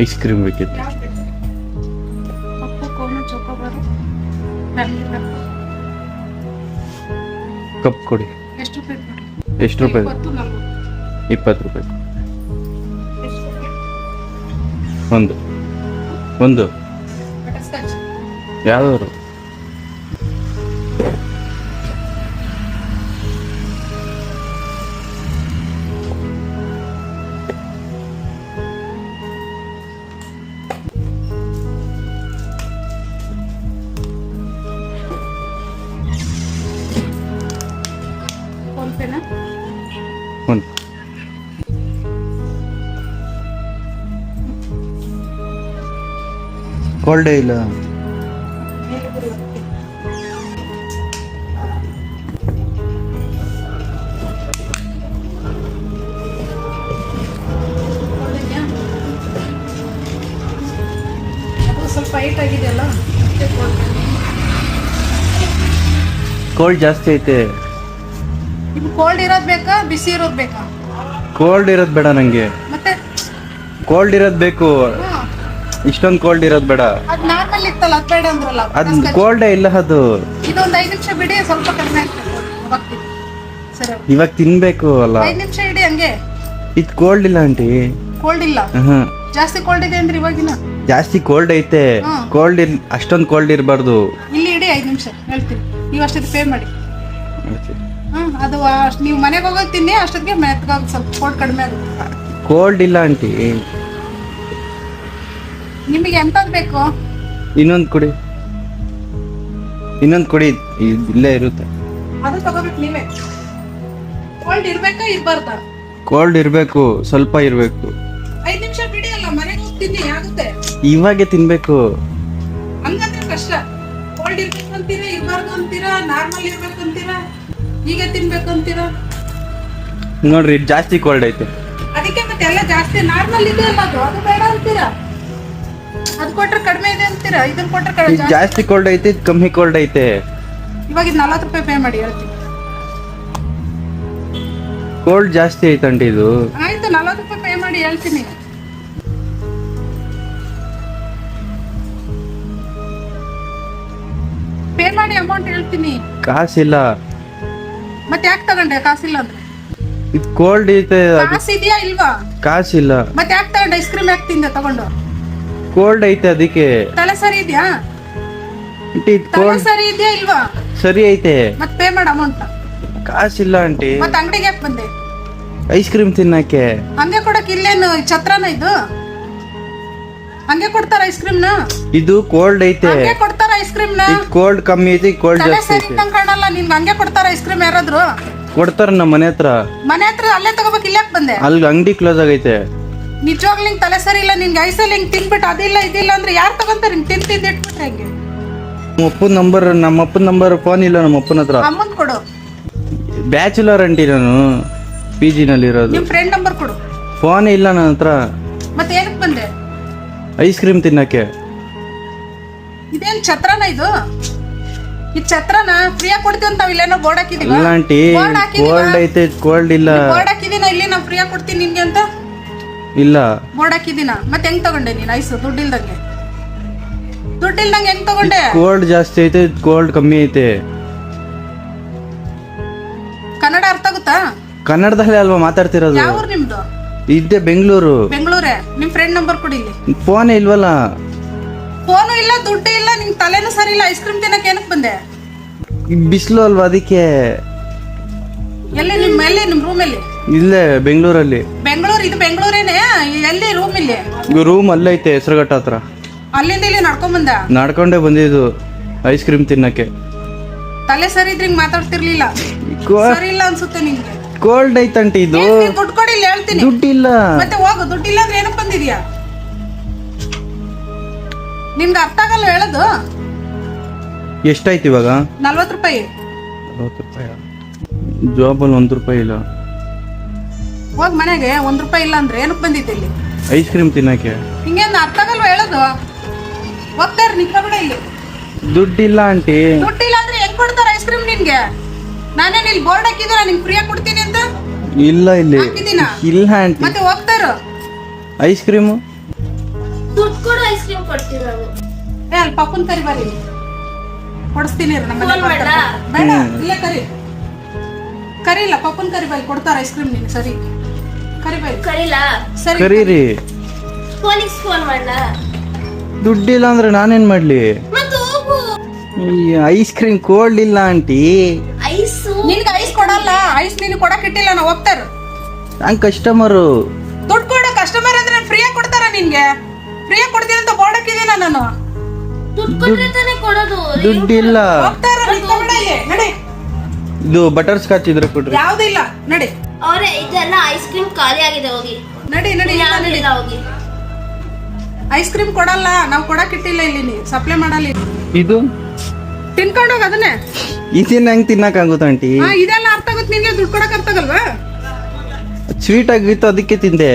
Ice cream ಬೇಕಿತ್ತು. ಕಪ್ಪು ಕೋನು ಚೊಕೊಬಾರು cup ಕೊಡಿ. ಎಷ್ಟು ರೂಪಾಯಿ ಕೊಡಿ? ಎಷ್ಟು ರೂಪಾಯಿ? 20 ರೂಪಾಯಿ. ಒಂದು ಒಂದು ಬಟರ್ಸ್ಕಾಚ್ ಯಾವ್ದಾದ್ರು ಫೋನ್ ಪೇನಾ? ಒಂದು ಕೋಲ್ಡೇ ಇಲ್ಲ. ಅದು ಸ್ವಲ್ಪ ಹೈಟ್ ಆಗಿದೆಯಲ್ಲ. ಕೋಲ್ಡ್ ಜಾಸ್ತಿ ಐತೆ. ನಿಮ್ಗೆ ಕೋಲ್ಡ್ ಇರೋದು ಬೇಕಾ ಬಿಸಿ ಇರೋದು ಬೇಕಾ? ಕೋಲ್ಡ್ ಇರೋದು ಬೇಡ ನಂಗೆ. ಮತ್ತೆ ಕೋಲ್ಡ್ ಇರೋದು ಬೇಕು. ಇಷ್ಟೊಂದು ಕೋಲ್ಡ್ ಇರೋದು ಬೇಡ. ಅದು ನಾರ್ಮಲ್ ಇತ್ತಲ್ಲ, ಅದು ಬೇಡ ಅಂದ್ರಲ್ಲ. ಅದು ಕೋಲ್ಡೇ ಇಲ್ಲ. ಅದು ಇದೊಂದು 5 ನಿಮಿಷ ಬಿಡಿ, ಸ್ವಲ್ಪ ಕಡಿಮೆ ಆಗ್ತದೆ. ಅವಾಗ ತಿನ್ನಿ. ಸರಿ, ಇವಾಗ ತಿನ್ಬೇಕು ಅಲ್ಲ. 5 ನಿಮಿಷ ಇಡಿ ಹಂಗೆ. ಇದು ಕೋಲ್ಡ್ ಇಲ್ಲ ಆಂಟಿ. ಕೋಲ್ಡ್ ಇಲ್ಲ, ಜಾಸ್ತಿ ಕೋಲ್ಡ್ ಇದೆ ಅಂದ್ರೆ ಇವಾಗಿನ ಜಾಸ್ತಿ ಕೋಲ್ಡ್ ಐತೆ. ಕೋಲ್ಡ್ ಅಷ್ಟೊಂದು ಕೋಲ್ಡ್ ಇರಬಾರ್ದು. ಇಲ್ಲಿ ಇಡಿ 5 ನಿಮಿಷ ಹೇಳ್ತೀನಿ. ನೀವು ಅಷ್ಟೊತ್ತು ಪೇ ಮಾಡಿ. ಅದು ನೀವು ಮನೆಗೆ ಹೋಗೋದು ತಿನ್ನಿ, ಅಷ್ಟೊತ್ತಿಗೆ ಮೆತ್ತಗಾಗಿ ಸ್ವಲ್ಪ ಕೋಲ್ಡ್ ಕಡಿಮೆ ಆಗುತ್ತೆ. ಕೋಲ್ಡ್ ಇಲ್ಲ ಆಂಟಿ. ನಿಮಗೆ ಎಂತದ್ದು ಬೇಕು? ಇನ್ನೊಂದು ಕೊಡಿ, ಇನ್ನೊಂದು ಕೊಡಿ. ಇಲ್ಲೇ ಇರುತ್ತೆ. ಅದು ತಗೋಬೇಕು ನೀವೇ. ಕೋಲ್ಡ್ ಇರ್ಬೇಕಾ ಇರ್ಬಾರ್ದಾ? ಕೋಲ್ಡ್ ಇರಬೇಕು, ಸ್ವಲ್ಪ ಇರಬೇಕು. 5 ನಿಮಿಷ ಬಿಡಿ ಅಲ್ಲ, ಮನೆಗೆ ಹೋಗಿ ತಿನ್ನಿ ಆಗುತ್ತೆ. ಇವಾಗೆ ತಿನ್ಬೇಕು. ಹಂಗಂದ್ರೆ ಕಷ್ಟ. ಕೋಲ್ಡ್ ಇರ್ಬೇಕು ಅಂತೀರಾ, ಇರ್ಬಾರ್ದು ಅಂತೀರಾ, ನಾರ್ಮಲ್ ಇರ್ಬೇಕು ಅಂತೀರಾ, ಈಗ ತಿನ್ಬೇಕು ಅಂತೀರಾ? ನೋಡ್ರಿ ಜಾಸ್ತಿ ಕೋಲ್ಡ್ ಐತೆ. ಅದಕ್ಕೆ ಮತ್ತೆ ಎಲ್ಲ ಜಾಸ್ತಿ ನಾರ್ಮಲ್ ಇದೆ ಅಲ್ಲ, ಅದು ಬೇಡ ಅಂತೀರಾ. ಅದು ಕೊಟ್ರೆ ಕಡಿಮೆ ಇದೆ ಅಂತೀರಾ, ಇದನ್ನ ಕೊಟ್ರೆ ಕಡಿಮೆ. ಇದು ಜಾಸ್ತಿ ಕೋಲ್ಡ್ ಐತೆ, ಇದು ಕಮ್ಮಿ ಕೋಲ್ಡ್ ಐತೆ. ಇವಾಗ ಇದು 40 ರೂಪಾಯಿ ಪೇ ಮಾಡಿ ಹೇಳ್ತೀನಿ. ಕೋಲ್ಡ್ ಜಾಸ್ತಿ ಐತಂಟಿ ಇದು. ಆಯ್ತು, 40 ರೂಪಾಯಿ ಪೇ ಮಾಡಿ ಹೇಳ್ತೀನಿ. ಪೇ ಮಾಡಿ ಅಮೌಂಟ್ ಹೇಳ್ತೀನಿ. ಕಾಸಿಲ್ಲ. ಮತ್ತೆ ಯಾಕೆ ತಗೊಂಡೆ ಕಾಸಿಲ್ಲ ಅಂದ್ರೆ? ಇದು ಕೋಲ್ಡ್ ಐತೆ. ಕಾಸಿದ್ಯಾ ಇಲ್ವಾ? ಕಾಸಿಲ್ಲ. ಮತ್ತೆ ಯಾಕೆ ತಗೊಂಡೆ? ಐಸ್ ಕ್ರೀಮ್ ಯಾಕೆ ತಿಂದೆ ತಗೊಂಡು? ಕೋಲ್ಡ್ ಐತೆ ಅದಕ್ಕೆ. ತಲೆ ಸರಿ ಇದೆಯಾ? ಆಂಟಿ ಇದು ತಲೆ ಕೋಲ್ಡ್ ಸರಿ ಇದೆಯಾ ಇಲ್ವಾ? ಸರಿ ಐತೆ. ಮತ್ತೆ ಪೇ ಮಾಡು ಅಮೌಂಟ್. ಕಾಸಿಲ್ಲ ಆಂಟಿ. ಮತ್ತೆ ಅಂಗಡಿಗೆ ಯಾಕೆ ಬಂದೆ? ಐಸ್ ಕ್ರೀಮ್ ತಿನ್ನಕ್ಕೆ. ಹಂಗೆ ಕೊಡಕ್ ಇಲ್ಲೇನು ಛತ್ರನ ಇದು? ಹಂಗೆ ಕೊಡ್ತಾರ ಐಸ್ ಕ್ರೀಮ್ ನ? ಇದು ಕೋಲ್ಡ್ ಐತೆ. ಹಂಗೆ ಕೊಡ್ತಾರ ಐಸ್ ಕ್ರೀಮ್ ನ? ಇದು ಕೋಲ್ಡ್ ಕಮ್ಮಿ ಐತೆ, ಕೋಲ್ಡ್ ತಲೆ ಜಾಸ್ತಿ ಸರಿ ಐತೆ. ಇದ್ದಂಗ್ ಕಾಣಲ್ಲ ನಿನ್ಗೆ. ಹಂಗೆ ಕೊಡ್ತಾರ ಐಸ್ ಕ್ರೀಮ್ ಯಾರಾದ್ರು? ಕೊಡ್ತಾರ ನಮ್ಮ ಮನೆ ಹತ್ರ. ಮನೆ ಹತ್ರ ಅಲ್ಲೇ ತಗೋಬೇಕು, ಇಲ್ಲಿ ಯಾಕೆ ಬಂದೆ? ಅಲ್ಲಿ ಅಂಗಡಿ ಕ್ಲೋಸ್ ಆಗೈತೆ. ನಿಜವಾಗ್ಲೂ ಹಿಂಗ್ ತಲೆ ಸರಿ ಇಲ್ಲ ನಿನ್ಗೆ. ಐಸಲ್ಲಿ ಹಿಂಗ್ ತಿನ್ಬಿಟ್ಟು ಅದಿಲ್ಲ ಇದಿಲ್ಲ ಅಂದ್ರೆ ಯಾರು ತಗೊಂತಾರೆ? ಹಿಂಗ್ ತಿಂದು ಇಟ್ಬಿಟ್ರೆ ಹೆಂಗೆ? ನಮ್ಮ ಅಪ್ಪನ ನಂಬರ್ ಫೋನ್ ಇಲ್ಲ ನಮ್ಮ ಅಪ್ಪನ ಹತ್ರ. ಅಮ್ಮನ್ ಕೊಡು. ಬ್ಯಾಚುಲರ್ ಆಂಟಿ ನಾನು, PG ನಲ್ಲಿ ಇರೋದು. ನಿಮ್ ಫ್ರೆಂಡ್ ನಂಬರ್ ಕೊಡು. ಫೋನ್ ಇಲ್ಲ ನನ್ನ ಹತ್ರ. ಮತ್ತೆ ಏನಕ್ಕೆ ಬಂದೆ? ಐಸ್ ಕ್ರೀಮ್ ತಿನ್ನಕ್ಕೆ. ಇದೇನ್ ಛತ್ರನ ಇದು? ಈ ಛತ್ರನ ಫ್ರೀಯಾಗಿ ಕೊಡ್ತೀವಿ ಅಂತ ನಾವ್ ಇಲ್ಲೇನೋ ಬೋರ್ಡ್ ಹಾಕಿದೀವಿ. ಇಲ್ಲ ಆಂಟಿ, ಕೋಲ್ಡ್ ಐತೆ, ಕೋಲ್ಡ್ ಇಲ್ಲ. ಬೋರ್ಡ್ ಹಾಕಿದೀನ ಇಲ್ಲಿ ನಾವು ಫ್ರೀಯಾಗಿ ಕೊಡ್ತೀನಿ ನಿನ್ಗೆ ಅಂತ? ಇಲ್ಲ. ಬೋರ್ಡ್ ಹಾಕಿದೀನ. ಮತ್ತೆ ಹೆಂಗ್ ತಗೊಂಡೆ ನೀನ್ ಐಸು? ದುಡ್ಡಿಲ್ದಂಗೆ ಹೆಂಗ್ ತಗೊಂಡೆ? ಕೋಲ್ಡ್ ಜಾಸ್ತಿ ಐತೆ, ಕೋಲ್ಡ್ ಕಮ್ಮಿ ಐತೆ. ಕನ್ನಡ ಅರ್ಥ ಆಗುತ್ತಾ? ಕನ್ನಡದಲ್ಲೇ ಅಲ್ವಾ ಮಾತಾಡ್ತಿರೋದು? ಯಾವ ಊರು ನಿಮ್ದು? ಇದ್ದೆ ಬೆಂಗಳೂರು. ಬೆಂಗಳೂರೇ? ನಿಮ್ ಫ್ರೆಂಡ್ ನಂಬರ್ ಕೊಡಿ ಇಲ್ಲಿ. ಫೋನ್ ಇಲ್ವಲ್ಲ. ಫೋನು ಇಲ್ಲ, ದುಡ್ಡು ಇಲ್ಲ, ನಿಂಗ್ ತಲೆನೂ ಸರಿ ಇಲ್ಲ. ಐಸ್ ಕ್ರೀಮ್ ತಿನ್ನಕ್ ಏನಕ್ ಬಂದೆ? ಬಿಸಿಲು ಅಲ್ವಾ ಅದಕ್ಕೆ. ಎಲ್ಲಿ ನಿಮ್ ರೂಮ್ ಎಲ್ಲಿ? ಇಲ್ಲೇ ಬೆಂಗಳೂರಲ್ಲಿ. ಬೆಂಗಳೂರು? ಇದು ಬೆಂಗಳೂರೇನೆ? ಎಲ್ಲಿ ರೂಮ್? ಇಲ್ಲಿ ರೂಮ್ ಅಲ್ಲೈತೆ, ಹೆಸರುಘಟ್ಟ ಹತ್ರ. ಅಲ್ಲಿಂದ ಇಲ್ಲಿ ನಡ್ಕೊಂಡ್ ಬಂದ? ನಡ್ಕೊಂಡೇ ಬಂದಿದ್ದು ಐಸ್ ಕ್ರೀಮ್ ತಿನ್ನಕ್ಕೆ. ತಲೆ ಸರಿ ಇದ್ರೆ ಹಿಂಗ್ ಮಾತಾಡ್ತಿರ್ಲಿಲ್ಲ. ಸರಿ ಇಲ್ಲ ಅನ್ಸುತ್ತೆ ನಿಂಗೆ. ಕೋಲ್ಡ್ ಐತಂಟಿ ಇದು. ದುಡ್ಡು ಕೊಡಿ ಇಲ್ಲಿ ಹೇಳ್ತೀನಿ. ದುಡ್ಡಿಲ್ಲ. ಮತ್ತೆ ಹೋಗು, ದುಡ್ಡಿಲ್ಲ ಅಂದ್ರೆ ಏನಕ್ಕೆ ಬಂದಿದ್ಯಾ? ನಿಮ್ಗೆ ಅರ್ಥ ಆಗಲ್ಲ ಹೇಳೋದು? ಎಷ್ಟಾಯ್ತು ಇವಾಗ? 40 ರೂಪಾಯಿ. 40 ರೂಪಾಯಿ ಜಾಬಲ್ಲಿ 1 ರೂಪಾಯಿ ಇಲ್ಲ. ಹೋಗ್ ಮನೆಗೆ. 1 ರೂಪಾಯಿ ಇಲ್ಲ ಅಂದ್ರೆ ಏನಕ್ಕೆ ಬಂದಿದ್ದೆ ಇಲ್ಲಿ? ಐಸ್ ಕ್ರೀಮ್ ತಿನ್ನಕ್ಕೆ. ಹಿಂಗೇನು ಅರ್ಥ ಆಗಲ್ವ ಹೇಳೋದು? ಹೋಗ್ತಾರ ನಿಂತ್ಕೊಬೇಡ ಇಲ್ಲಿ. ದುಡ್ಡಿಲ್ಲ ಆಂಟಿ. ದುಡ್ಡಿಲ್ಲ ಅಂದ್ರೆ ಹೆಂಗ್ ಕೊಡ್ತಾರ ಐಸ್ ಕ್ರೀಮ್ ನಿನ್ಗೆ? ನಾನೇನು ಇಲ್ಲಿ ಬೋರ್ಡ್ ಹಾಕಿದ್ರ ನಿಂಗೆ ಫ್ರೀಯಾಗಿ ಕೊಡ್ತೀನಿ ಅಂತ? ಇಲ್ಲ ಇಲ್ಲಿ ಹಾಕಿದ್ದೀನಾ? ಇಲ್ಲ ಆಂಟಿ. ಮತ್ತೆ ಹೋಗ್ತಾರ ಐಸ್ ಕ್ರೀಮು ದುಡ್ಡು ಕೊಡು ಐಸ್ ಕ್ರೀಮ್ ಕೊಡ್ತೀವಿ ನಾವು. ಏ ಅಲ್ಲಿ ಪಪ್ಪನ್ ಕರಿ ಬರ್ರಿ, ಕೊಡಿಸ್ತೀನಿ ಇರು, ನಮ್ಮ ಫೋನ್ ಮನೆಗೆ ಮಾಡ್ಲಾ? ಬೇಡ ಇಲ್ಲ ಕರಿ ಇಲ್ಲ ಪಪ್ಪನ್ ಕರಿ ಬೈ, ಕೊಡ್ತಾರ ಐಸ್ ಕ್ರೀಮ್ ನೀನು. ಸರಿ ಕರಿ ಬೈ, ಕರೀಲಾ? ಸರಿ ಕರೀರಿ. ಫೋನಿಗೆ ಫೋನ್ ಮಾಡ್ಲಾ? ದುಡ್ಡಿಲ್ಲ ಅಂದ್ರೆ ನಾನೇನ್ ಮಾಡ್ಲಿ? ಮತ್ತೆ ಹೋಗು. ಈ ಐಸ್ ಕ್ರೀಮ್ ಕೋಲ್ಡ್ ಇಲ್ಲ ಆಂಟಿ. ಐಸು ನಿನ್ಗೆ ಐಸ್ ಕೊಡಲ್ಲ, ಐಸ್ ನೀನು ಕೊಡಕ್ ಇಟ್ಟಿಲ್ಲ, ನಾವು ಹೋಗ್ತಾರ. ನಾನ್ ಕಸ್ಟಮರು. ದುಡ್ಡು ಕೊಡು, ಕಸ್ಟಮರ್ ಅಂದ್ರೆ ಫ್ರೀಯಾಗಿ ಕೊಡ್ತಾರ ನಿನ್ಗೆ? ಫ್ರೀಯಾಗಿ ಕೊಡ್ತೀನಿ ಅಂತ ಬೋರ್ಡ್ ಹಾಕಿದೀನ ನಾನು. ದುಡ್ಡು ಕೊಟ್ರೆ ತಾನೇ ಕೊಡೋದು. ದುಡ್ಡಿಲ್ಲ. ಹೋಗ್ತಾರ, ನಿಂತ್ಕೊಂಡ್ಬಿಡ ಇಲ್ಲಿ, ನಡಿ. ಇದು ಬಟರ್ ಸ್ಕಾಚ್ ಇದ್ರೆ ಕೊಡ್ರಿ. ಯಾವ್ದು ಇಲ್ಲ, ನಡಿ ಅವ್ರೆ ಇದೆಲ್ಲ ಐಸ್ ಕ್ರೀಮ್ ಖಾಲಿ ಆಗಿದೆ, ಹೋಗಿ. ನಡಿ ನಡಿ ಇಲ್ಲ, ನಡಿ. ಯಾವ್ದಿಲ್ಲ, ಹೋಗಿ. ಐಸ್ ಕ್ರೀಮ್ ಕೊಡಲ್ಲ, ನಾವು ಕೊಡಕ್ ಇಟ್ಟಿಲ್ಲ ಇಲ್ಲಿ, ನೀ ಸಪ್ಲೈ ಮಾಡಲ್ಲ ಇಲ್ಲಿ. ಇದು ತಿನ್ಕೊಂಡು ಹೋಗ ಅದನ್ನೇ. ಇದನ್ನ ಹೆಂಗ್ ತಿನ್ನಕ್ ಆಗುತ್ತೆ ಆಂಟಿ? ಇದೆಲ್ಲ ಅರ್ಥ ಆಗುತ್ತೆ ನಿನ್ಗೆ, ದುಡ್ಡು ಕೊಡಕ್ ಅರ್ಥ ಆಗಲ್ವಾ? ಸ್ವೀಟ್ ಆಗಿತ್ತು ಅದಕ್ಕೆ ತಿಂದೆ.